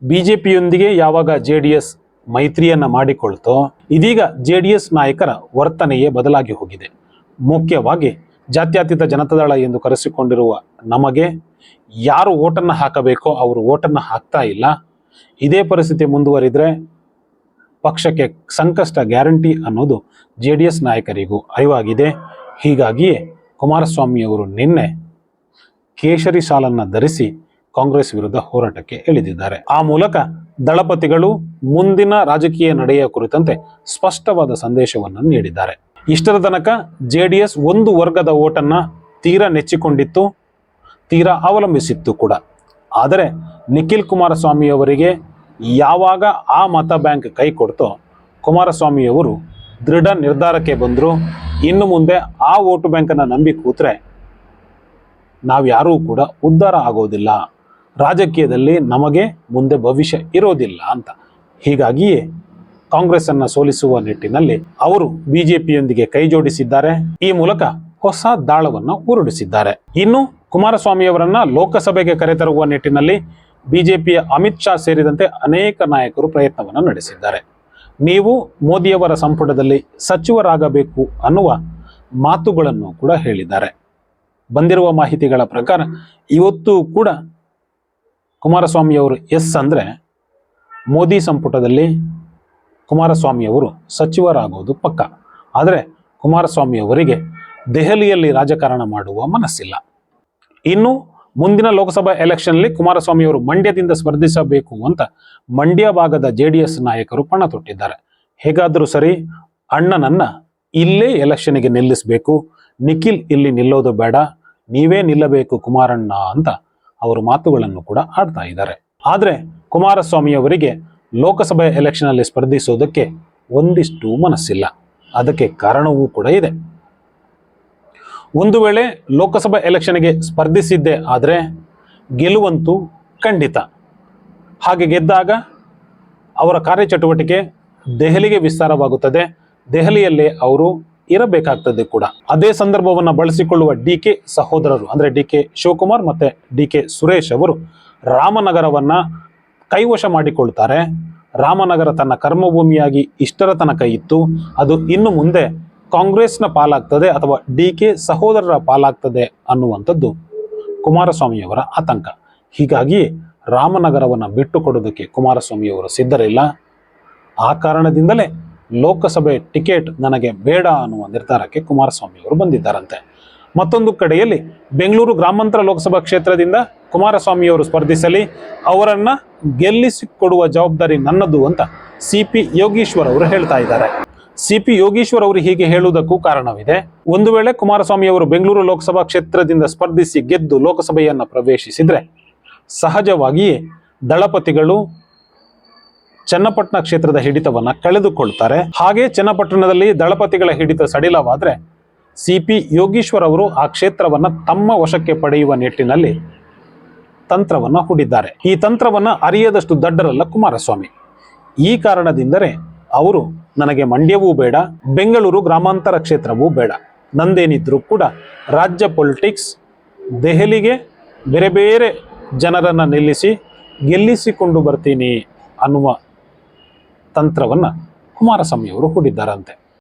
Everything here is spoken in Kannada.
ಬಿಜೆಪಿಯೊಂದಿಗೆ ಯಾವಾಗ ಜೆಡಿಎಸ್ ಮೈತ್ರಿಯನ್ನ ಮಾಡಿಕೊಳ್ತೋ ಇದೀಗ ಜೆಡಿಎಸ್ ನಾಯಕರ ವರ್ತನೆಯೇ ಬದಲಾಗಿ ಹೋಗಿದೆ. ಮುಖ್ಯವಾಗಿ ಜಾತ್ಯತೀತ ಜನತಾದಳ ಎಂದು ಕರೆಸಿಕೊಂಡಿರುವ ನಮಗೆ ಯಾರು ಓಟನ್ನು ಹಾಕಬೇಕೋ ಅವರು ಓಟನ್ನು ಹಾಕ್ತಾ ಇಲ್ಲ. ಇದೇ ಪರಿಸ್ಥಿತಿ ಮುಂದುವರಿದ್ರೆ ಪಕ್ಷಕ್ಕೆ ಸಂಕಷ್ಟ ಗ್ಯಾರಂಟಿ ಅನ್ನೋದು ಜೆಡಿಎಸ್ ನಾಯಕರಿಗೂ ಅರಿವಾಗಿದೆ. ಹೀಗಾಗಿಯೇ ಕುಮಾರಸ್ವಾಮಿ ಅವರು ನಿನ್ನೆ ಕೇಸರಿ ಶಾಲನ್ನು ಧರಿಸಿ ಕಾಂಗ್ರೆಸ್ ವಿರುದ್ಧ ಹೋರಾಟಕ್ಕೆ ಇಳಿದಿದ್ದಾರೆ. ಆ ಮೂಲಕ ದಳಪತಿಗಳು ಮುಂದಿನ ರಾಜಕೀಯ ನಡೆಯ ಕುರಿತಂತೆ ಸ್ಪಷ್ಟವಾದ ಸಂದೇಶವನ್ನು ನೀಡಿದ್ದಾರೆ. ಇಷ್ಟರ ತನಕ ಜೆಡಿಎಸ್ ಒಂದು ವರ್ಗದ ಓಟನ್ನ ತೀರಾ ನೆಚ್ಚಿಕೊಂಡಿತ್ತು, ತೀರಾ ಅವಲಂಬಿಸಿತ್ತು ಕೂಡ. ಆದರೆ ನಿಖಿಲ್ ಕುಮಾರಸ್ವಾಮಿ ಅವರಿಗೆ ಯಾವಾಗ ಆ ಮತ ಬ್ಯಾಂಕ್ ಕೈ ಕೊಡ್ತೋ ಕುಮಾರಸ್ವಾಮಿಯವರು ದೃಢ ನಿರ್ಧಾರಕ್ಕೆ ಬಂದರು. ಇನ್ನು ಮುಂದೆ ಆ ವೋಟು ಬ್ಯಾಂಕನ್ನು ನಂಬಿ ಕೂತ್ರೆ ನಾವ್ಯಾರೂ ಕೂಡ ಉದ್ಧಾರ ಆಗೋದಿಲ್ಲ, ರಾಜಕೀಯದಲ್ಲಿ ನಮಗೆ ಮುಂದೆ ಭವಿಷ್ಯ ಇರೋದಿಲ್ಲ ಅಂತ. ಹೀಗಾಗಿಯೇ ಕಾಂಗ್ರೆಸ್ ಅನ್ನ ಸೋಲಿಸುವ ನಿಟ್ಟಿನಲ್ಲಿ ಅವರು ಬಿಜೆಪಿಯೊಂದಿಗೆ ಕೈ ಜೋಡಿಸಿದ್ದಾರೆ. ಈ ಮೂಲಕ ಹೊಸ ದಾಳವನ್ನು ಉರುಳಿಸಿದ್ದಾರೆ. ಇನ್ನು ಕುಮಾರಸ್ವಾಮಿಯವರನ್ನ ಲೋಕಸಭೆಗೆ ಕರೆತರುವ ನಿಟ್ಟಿನಲ್ಲಿ ಬಿಜೆಪಿಯ ಅಮಿತ್ ಶಾ ಸೇರಿದಂತೆ ಅನೇಕ ನಾಯಕರು ಪ್ರಯತ್ನವನ್ನು ನಡೆಸಿದ್ದಾರೆ. ನೀವು ಮೋದಿಯವರ ಸಂಪುಟದಲ್ಲಿ ಸಚಿವರಾಗಬೇಕು ಅನ್ನುವ ಮಾತುಗಳನ್ನು ಕೂಡ ಹೇಳಿದ್ದಾರೆ. ಬಂದಿರುವ ಮಾಹಿತಿಗಳ ಪ್ರಕಾರ ಇವತ್ತು ಕೂಡ ಕುಮಾರಸ್ವಾಮಿಯವರು ಎಸ್ ಅಂದರೆ ಮೋದಿ ಸಂಪುಟದಲ್ಲಿ ಕುಮಾರಸ್ವಾಮಿಯವರು ಸಚಿವರಾಗೋದು ಪಕ್ಕ. ಆದರೆ ಕುಮಾರಸ್ವಾಮಿಯವರಿಗೆ ದೆಹಲಿಯಲ್ಲಿ ರಾಜಕಾರಣ ಮಾಡುವ ಮನಸ್ಸಿಲ್ಲ. ಇನ್ನು ಮುಂದಿನ ಲೋಕಸಭಾ ಎಲೆಕ್ಷನ್ನಲ್ಲಿ ಕುಮಾರಸ್ವಾಮಿಯವರು ಮಂಡ್ಯದಿಂದ ಸ್ಪರ್ಧಿಸಬೇಕು ಅಂತ ಮಂಡ್ಯ ಭಾಗದ ಜೆಡಿಎಸ್ ನಾಯಕರು ಪಣ ತೊಟ್ಟಿದ್ದಾರೆ. ಹೇಗಾದರೂ ಸರಿ ಅಣ್ಣನನ್ನ ಇಲ್ಲೇ ಎಲೆಕ್ಷನ್ಗೆ ನಿಲ್ಲಿಸಬೇಕು, ನಿಖಿಲ್ ಇಲ್ಲಿ ನಿಲ್ಲೋದು ಬೇಡ, ನೀವೇ ನಿಲ್ಲಬೇಕು ಕುಮಾರಣ್ಣ ಅಂತ ಅವರು ಮಾತುಗಳನ್ನು ಕೂಡ ಆಡ್ತಾ ಇದ್ದಾರೆ. ಆದರೆ ಕುಮಾರಸ್ವಾಮಿಯವರಿಗೆ ಲೋಕಸಭೆ ಎಲೆಕ್ಷನ್ ಅಲ್ಲಿ ಸ್ಪರ್ಧಿಸೋದಕ್ಕೆ ಒಂದಿಷ್ಟು ಮನಸ್ಸಿಲ್ಲ. ಅದಕ್ಕೆ ಕಾರಣವೂ ಕೂಡ ಇದೆ. ಒಂದು ವೇಳೆ ಲೋಕಸಭಾ ಎಲೆಕ್ಷನ್ಗೆ ಸ್ಪರ್ಧಿಸಿದ್ದೇ ಆದರೆ ಗೆಲುವಂತೂ ಖಂಡಿತ. ಹಾಗೆ ಗೆದ್ದಾಗ ಅವರ ಕಾರ್ಯಚಟುವಟಿಕೆ ದೆಹಲಿಗೆ ವಿಸ್ತಾರವಾಗುತ್ತದೆ. ದೆಹಲಿಯಲ್ಲೇ ಅವರು ಇರಬೇಕಾಗ್ತದೆ ಕೂಡ. ಅದೇ ಸಂದರ್ಭವನ್ನು ಬಳಸಿಕೊಳ್ಳುವ ಡಿ.ಕೆ ಸಹೋದರರು ಅಂದ್ರೆ ಡಿ.ಕೆ ಶಿವಕುಮಾರ್ ಮತ್ತೆ ಡಿ.ಕೆ ಸುರೇಶ್ ಅವರು ರಾಮನಗರವನ್ನ ಕೈವಶ ಮಾಡಿಕೊಳ್ತಾರೆ. ರಾಮನಗರ ತನ್ನ ಕರ್ಮಭೂಮಿಯಾಗಿ ಇಷ್ಟರ ತನಕ ಇತ್ತು, ಅದು ಇನ್ನು ಮುಂದೆ ಕಾಂಗ್ರೆಸ್ನ ಪಾಲಾಗ್ತದೆ ಅಥವಾ ಡಿ.ಕೆ ಸಹೋದರರ ಪಾಲಾಗ್ತದೆ ಅನ್ನುವಂಥದ್ದು ಕುಮಾರಸ್ವಾಮಿಯವರ ಆತಂಕ. ಹೀಗಾಗಿ ರಾಮನಗರವನ್ನು ಬಿಟ್ಟು ಕೊಡೋದಕ್ಕೆ ಕುಮಾರಸ್ವಾಮಿಯವರು ಸಿದ್ಧರಿಲ್ಲ. ಆ ಕಾರಣದಿಂದಲೇ ಲೋಕಸಭೆ ಟಿಕೆಟ್ ನನಗೆ ಬೇಡ ಅನ್ನುವ ನಿರ್ಧಾರಕ್ಕೆ ಕುಮಾರಸ್ವಾಮಿಯವರು ಬಂದಿದ್ದಾರಂತೆ. ಮತ್ತೊಂದು ಕಡೆಯಲ್ಲಿ ಬೆಂಗಳೂರು ಗ್ರಾಮಾಂತರ ಲೋಕಸಭಾ ಕ್ಷೇತ್ರದಿಂದ ಕುಮಾರಸ್ವಾಮಿಯವರು ಸ್ಪರ್ಧಿಸಲಿ, ಅವರನ್ನ ಗೆಲ್ಲಿಸಿಕೊಡುವ ಜವಾಬ್ದಾರಿ ನನ್ನದು ಅಂತ ಸಿ.ಪಿ. ಯೋಗೀಶ್ವರ್ ಅವರು ಹೇಳ್ತಾ ಇದ್ದಾರೆ. ಸಿ.ಪಿ. ಯೋಗೀಶ್ವರ್ ಅವರು ಹೀಗೆ ಹೇಳುವುದಕ್ಕೂ ಕಾರಣವಿದೆ. ಒಂದು ವೇಳೆ ಕುಮಾರಸ್ವಾಮಿಯವರು ಬೆಂಗಳೂರು ಲೋಕಸಭಾ ಕ್ಷೇತ್ರದಿಂದ ಸ್ಪರ್ಧಿಸಿ ಗೆದ್ದು ಲೋಕಸಭೆಯನ್ನ ಪ್ರವೇಶಿಸಿದ್ರೆ ಸಹಜವಾಗಿಯೇ ದಳಪತಿಗಳು ಚನ್ನಪಟ್ಟಣ ಕ್ಷೇತ್ರದ ಹಿಡಿತವನ್ನ ಕಳೆದುಕೊಳ್ತಾರೆ. ಹಾಗೆ ಚನ್ನಪಟ್ಟಣದಲ್ಲಿ ದಳಪತಿಗಳ ಹಿಡಿತ ಸಡಿಲವಾದ್ರೆ ಸಿ.ಪಿ. ಯೋಗೀಶ್ವರ್ ಅವರು ಆ ಕ್ಷೇತ್ರವನ್ನ ತಮ್ಮ ವಶಕ್ಕೆ ಪಡೆಯುವ ನಿಟ್ಟಿನಲ್ಲಿ ತಂತ್ರವನ್ನ ಹೂಡಿದ್ದಾರೆ. ಈ ತಂತ್ರವನ್ನ ಅರಿಯದಷ್ಟು ದಡ್ಡರಲ್ಲ ಕುಮಾರಸ್ವಾಮಿ. ಈ ಕಾರಣದಿಂದಲೇ ಅವರು ನನಗೆ ಮಂಡ್ಯವೂ ಬೇಡ, ಬೆಂಗಳೂರು ಗ್ರಾಮಾಂತರ ಕ್ಷೇತ್ರವೂ ಬೇಡ, ನಂದೇನಿದ್ರು ಕೂಡ ರಾಜ್ಯ ಪೊಲಿಟಿಕ್ಸ್, ದೆಹಲಿಗೆ ಬೇರೆ ಬೇರೆ ಜನರನ್ನ ನಿಲ್ಲಿಸಿ ಗೆಲ್ಲಿಸಿಕೊಂಡು ಬರ್ತೀನಿ ಅನ್ನುವ ತಂತ್ರವನ್ನ ಕುಮಾರಸ್ವಾಮಿಯವರು ಹೂಡಿದ್ದಾರಂತೆ.